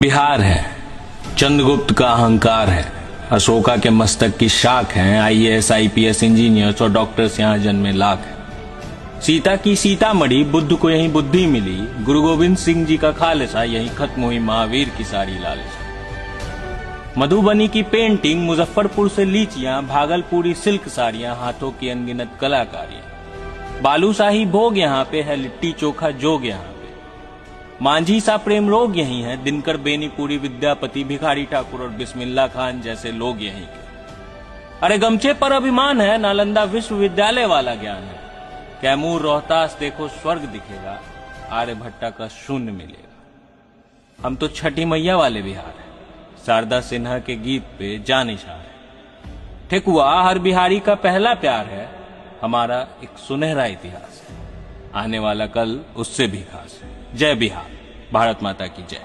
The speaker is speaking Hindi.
बिहार है, चंद्रगुप्त का अहंकार है, अशोका के मस्तक की शाख हैं, आईएएस आईपीएस इंजीनियर्स और डॉक्टर्स यहाँ जन्मे लाख हैं। सीता की सीतामढ़ी, बुद्ध को यहीं बुद्धि मिली, गुरु गोविंद सिंह जी का खालसा, यहीं खत्म हुई महावीर की सारी लालसा। मधुबनी की पेंटिंग, मुजफ्फरपुर से लीचियां, भागलपुरी सिल्क साड़ियां, हाथों की अनगिनत कलाकारियां। बालूशाही भोग यहाँ पे है, लिट्टी चोखा जोग यहाँ पे। मांझी सा प्रेम रोग यही है, दिनकर बेनीपुरी विद्यापति, भिखारी ठाकुर और बिस्मिल्लाह खान जैसे लोग यहीं के। अरे गमछे पर अभिमान है, नालंदा विश्वविद्यालय वाला ज्ञान है। कैमूर रोहतास देखो स्वर्ग दिखेगा, आर्यभट्टा का शून्य मिलेगा। हम तो छठी मैया वाले बिहार है, शारदा सिन्हा के गीत पे जानिशान है। ठेकुआ हर बिहारी का पहला प्यार है, हमारा एक सुनहरा इतिहास है। आने वाला कल उससे भी खास है। जय बिहार, भारत माता की जय।